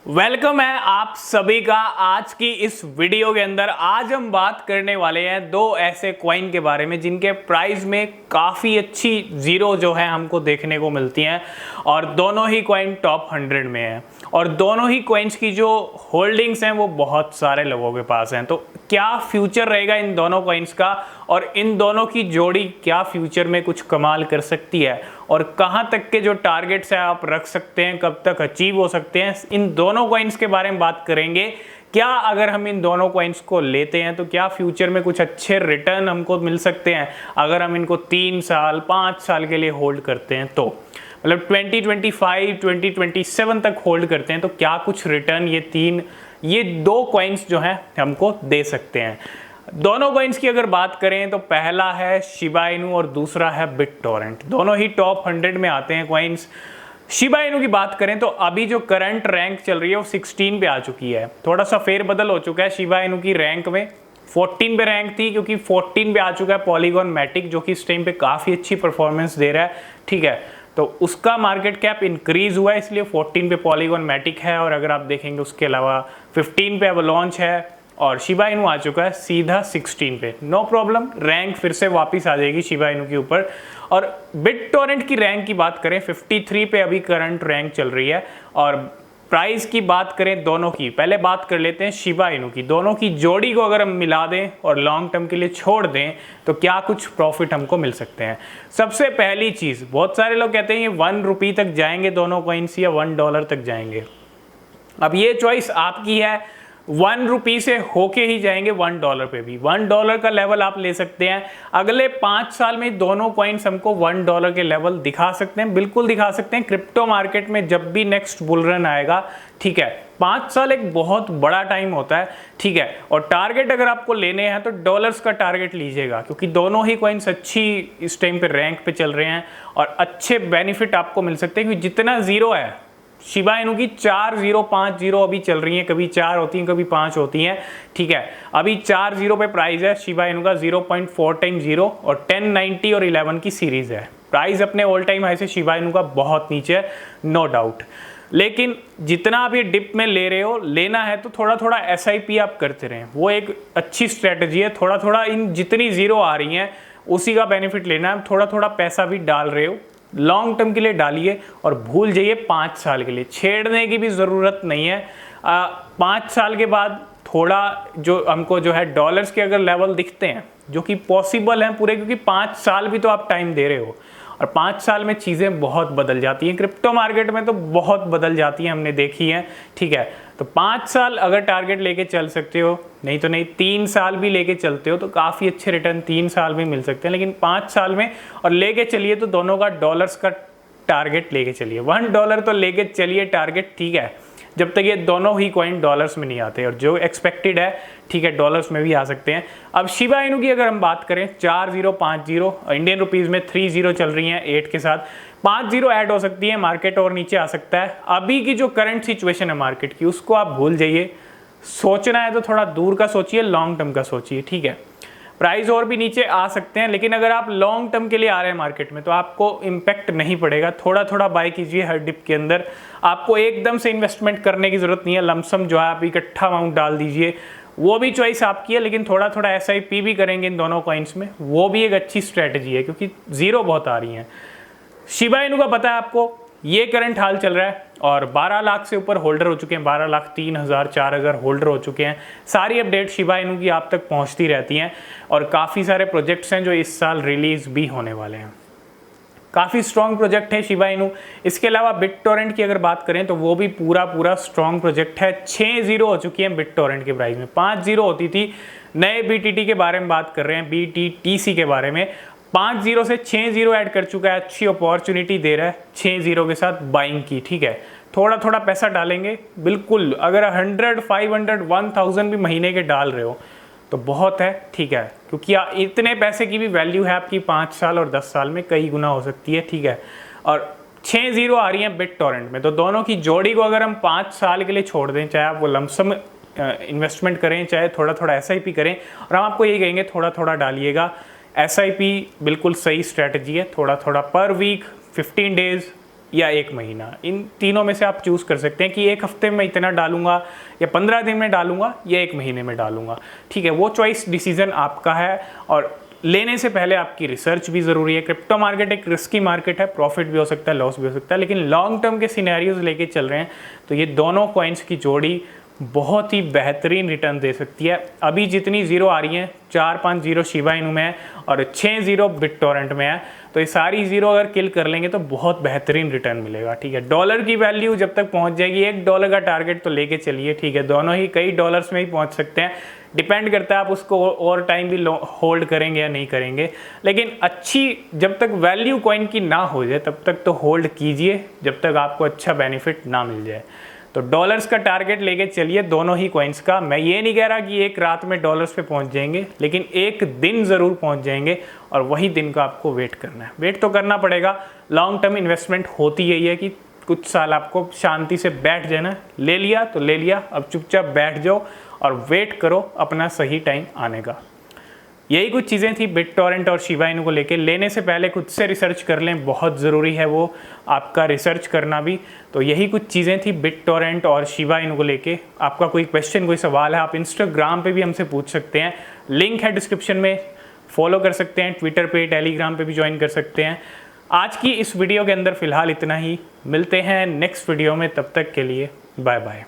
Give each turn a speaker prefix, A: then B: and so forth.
A: Welcome है आप सभी का आज की इस वीडियो के अंदर। आज हम बात करने वाले हैं दो ऐसे कॉइन के बारे में जिनके प्राइस में काफ़ी अच्छी जीरो जो है हमको देखने को मिलती हैं और दोनों ही कॉइन टॉप 100 में है और दोनों ही कॉइन्स की जो होल्डिंग्स हैं वो बहुत सारे लोगों के पास हैं। तो क्या फ्यूचर रहेगा इन दोनों कॉइन्स का और इन दोनों की जोड़ी क्या फ्यूचर में कुछ कमाल कर सकती है और कहाँ तक के जो टारगेट्स हैं आप रख सकते हैं, कब तक अचीव हो सकते हैं, इन दोनों कॉइन्स के बारे में बात करेंगे। क्या अगर हम इन दोनों कॉइन्स को लेते हैं तो क्या फ्यूचर में कुछ अच्छे रिटर्न हमको मिल सकते हैं अगर हम इनको 3 साल 5 साल के लिए होल्ड करते हैं, तो मतलब 2025 2027 तक होल्ड करते हैं तो क्या कुछ रिटर्न ये दो कॉइन्स जो हैं हमको दे सकते हैं। दोनों कॉइन्स की अगर बात करें तो पहला है शिबा इनू और दूसरा है बिटटोरेंट। दोनों ही टॉप 100 में आते हैं कॉइन्स। शिबा इनू की बात करें तो अभी जो करंट रैंक चल रही है वो 16 पे आ चुकी है। थोड़ा सा फेरबदल हो चुका है शिबा इनू की रैंक में। 14 पे रैंक थी क्योंकि 14 पे आ चुका है पॉलीगॉन मैटिक जो कि इस टाइम पे काफ़ी अच्छी परफॉर्मेंस दे रहा है, ठीक है। तो उसका मार्केट कैप इंक्रीज हुआ है इसलिए 14 पे पॉलीगॉन मैटिक है और अगर आप देखेंगे उसके अलावा 15 पे अब लॉन्च है और शिबा इनू आ चुका है सीधा 16 पे। नो प्रॉब्लम, रैंक फिर से वापस आ जाएगी शिबा इनू के ऊपर। और बिटटोरेंट की रैंक की बात करें 53 पे अभी करंट रैंक चल रही है। और प्राइस की बात करें दोनों की, पहले बात कर लेते हैं शिबा इनू की। दोनों की जोड़ी को अगर हम मिला दें और लॉन्ग टर्म के लिए छोड़ दें तो क्या कुछ प्रॉफिट हमको मिल सकते हैं। सबसे पहली चीज़, बहुत सारे लोग कहते हैं ये 1 रुपये तक जाएंगे दोनों कॉइन्स या $1 तक जाएंगे। अब ये चॉइस आपकी है, 1 रुपये से होके ही जाएंगे $1 पे भी। $1 का लेवल आप ले सकते हैं। अगले 5 साल में दोनों कॉइन्स हमको $1 के लेवल दिखा सकते हैं, बिल्कुल दिखा सकते हैं। क्रिप्टो मार्केट में जब भी नेक्स्ट बुल रन आएगा, ठीक है, 5 साल एक बहुत बड़ा टाइम होता है, ठीक है। और टारगेट अगर आपको लेने हैं तो डॉलर्स का टारगेट लीजिएगा क्योंकि दोनों ही कॉइन्स अच्छी इस टाइम पे रैंक पे चल रहे हैं और अच्छे बेनिफिट आपको मिल सकते हैं। क्योंकि जितना जीरो है शिबा इनू की 4 0 5 0 अभी चल रही हैं, कभी 4 होती हैं कभी 5 होती हैं, ठीक है। अभी 4 0 पे प्राइस है शिबा इनू का 0.4 टाइम 0 और 1090 और 11 की सीरीज है। प्राइस अपने ऑल टाइम हाई से शिबा इनू का बहुत नीचे है, नो डाउट। लेकिन जितना आप ये डिप में ले रहे हो, लेना है तो थोड़ा थोड़ा SIP आप करते रहें, वो एक अच्छी स्ट्रेटजी है। थोड़ा थोड़ा इन जितनी जीरो आ रही हैं उसी का बेनिफिट लेना है। थोड़ा थोड़ा पैसा भी डाल रहे हो, लॉन्ग टर्म के लिए डालिए और भूल जाइए 5 साल के लिए। छेड़ने की भी ज़रूरत नहीं है। 5 साल के बाद थोड़ा जो हमको जो है डॉलर्स के अगर लेवल दिखते हैं जो कि पॉसिबल हैं पूरे, क्योंकि 5 साल भी तो आप टाइम दे रहे हो और 5 साल में चीज़ें बहुत बदल जाती हैं। क्रिप्टो मार्केट में तो बहुत बदल जाती हैं, हमने देखी हैं, ठीक है। तो 5 साल अगर टारगेट लेके चल सकते हो, नहीं तो नहीं 3 साल भी लेके चलते हो तो काफ़ी अच्छे रिटर्न 3 साल में मिल सकते हैं। लेकिन 5 साल में और लेके चलिए तो दोनों का डॉलर्स का टारगेट लेके चलिए। $1 तो लेके चलिए टारगेट, ठीक है, जब तक ये दोनों ही कॉइन डॉलर्स में नहीं आते। और जो एक्सपेक्टेड है, ठीक है, डॉलर्स में भी आ सकते हैं। अब शिबा इनू की अगर हम बात करें 4 0 5 0 इंडियन रुपीज़ में 3 0 चल रही हैं 8 के साथ, 5 0 ऐड हो सकती है, मार्केट और नीचे आ सकता है। अभी की जो करंट सिचुएशन है मार्केट की उसको आप भूल जाइए। सोचना है तो थोड़ा दूर का सोचिए, लॉन्ग टर्म का सोचिए, ठीक है। प्राइस और भी नीचे आ सकते हैं लेकिन अगर आप लॉन्ग टर्म के लिए आ रहे हैं मार्केट में तो आपको इम्पैक्ट नहीं पड़ेगा। थोड़ा थोड़ा बाय कीजिए हर डिप के अंदर। आपको एकदम से इन्वेस्टमेंट करने की ज़रूरत नहीं है, लमसम जो है आप इकट्ठा अमाउंट डाल दीजिए, वो भी चॉइस आपकी है। लेकिन थोड़ा थोड़ा SIP भी करेंगे इन दोनों कॉइन्स में, वो भी एक अच्छी स्ट्रैटेजी है क्योंकि जीरो बहुत आ रही हैं। शिबा इनू का पता है आपको, ये करंट हाल चल रहा है और 12 लाख से ऊपर होल्डर हो चुके हैं, 12,03,000 4,000 होल्डर हो चुके हैं। सारी अपडेट शिबा इनू की आप तक पहुंचती रहती हैं और काफ़ी सारे प्रोजेक्ट्स हैं जो इस साल रिलीज़ भी होने वाले हैं। काफ़ी स्ट्रॉन्ग प्रोजेक्ट है शिबा इनू। इसके अलावा बिटटोरेंट की अगर बात करें तो वो भी पूरा स्ट्रॉन्ग प्रोजेक्ट है। 6 0 हो चुकी है बिटटोरेंट के प्राइस में, 5 0 होती थी। नए BTT के बारे में बात कर रहे हैं, BTTC के बारे में। 5 0 से 6 0 ऐड कर चुका है, अच्छी अपॉर्चुनिटी दे रहा है 6 0 के साथ बाइंग की, ठीक है। थोड़ा थोड़ा पैसा डालेंगे, बिल्कुल। अगर 100 500 1000 भी महीने के डाल रहे हो तो बहुत है, ठीक है, क्योंकि इतने पैसे की भी वैल्यू है आपकी 5 साल और 10 साल में कई गुना हो सकती है, ठीक है। और 6 0 आ रही हैं बिटटोरेंट में, तो दोनों की जोड़ी को अगर हम 5 साल के लिए छोड़ दें, चाहे आप वो लमसम इन्वेस्टमेंट करें चाहे थोड़ा थोड़ा SIP करें, और हम आपको यही कहेंगे थोड़ा थोड़ा डालिएगा। SIP बिल्कुल सही स्ट्रैटेजी है, थोड़ा थोड़ा पर वीक 15 डेज या 1 महीना, इन तीनों में से आप चूज़ कर सकते हैं कि एक हफ्ते में इतना डालूंगा या 15 दिन में डालूंगा या 1 महीने में डालूंगा। ठीक है, वो चॉइस डिसीजन आपका है और लेने से पहले आपकी रिसर्च भी ज़रूरी है। क्रिप्टो मार्केट एक रिस्की मार्केट है, प्रॉफिट भी हो सकता है, लॉस भी हो सकता है, लेकिन लॉन्ग टर्म के सिनेरियोज लेके चल रहे हैं तो ये दोनों कॉइन्स की जोड़ी बहुत ही बेहतरीन रिटर्न दे सकती है। अभी जितनी ज़ीरो आ रही हैं, 4-5 ज़ीरो शिबा इनू में है और 6 ज़ीरो बिटटोरेंट में है, तो ये सारी ज़ीरो अगर किल कर लेंगे तो बहुत बेहतरीन रिटर्न मिलेगा। ठीक है, डॉलर की वैल्यू जब तक पहुंच जाएगी, $1 का टारगेट तो लेके चलिए। ठीक है, दोनों ही कई डॉलर्स में ही पहुंच सकते हैं, डिपेंड करता है आप उसको और टाइम भी होल्ड करेंगे या नहीं करेंगे। लेकिन अच्छी जब तक वैल्यू कॉइन की ना हो जाए तब तक तो होल्ड कीजिए, जब तक आपको अच्छा बेनिफिट ना मिल जाए। तो डॉलर्स का टारगेट लेके चलिए दोनों ही कॉइन्स का। मैं ये नहीं कह रहा कि एक रात में डॉलर्स पे पहुंच जाएंगे, लेकिन एक दिन ज़रूर पहुंच जाएंगे और वही दिन का आपको वेट करना है। वेट तो करना पड़ेगा, लॉन्ग टर्म इन्वेस्टमेंट होती यही है कि कुछ साल आपको शांति से बैठ जाना, ले लिया तो ले लिया, अब चुपचाप बैठ जाओ और वेट करो अपना सही टाइम आने का। यही कुछ चीज़ें थी बिटटोरेंट और शिबा इनू को लेके। लेने से पहले खुद से रिसर्च कर लें, बहुत ज़रूरी है वो आपका रिसर्च करना भी। तो यही कुछ चीज़ें थी बिटटोरेंट और शिबा इनू को लेके। आपका कोई क्वेश्चन, कोई सवाल है, आप इंस्टाग्राम पे भी हमसे पूछ सकते हैं, लिंक है डिस्क्रिप्शन में, फॉलो कर सकते हैं, ट्विटर पे, टेलीग्राम पे भी ज्वाइन कर सकते हैं। आज की इस वीडियो के अंदर फ़िलहाल इतना ही, मिलते हैं नेक्स्ट वीडियो में, तब तक के लिए बाय बाय।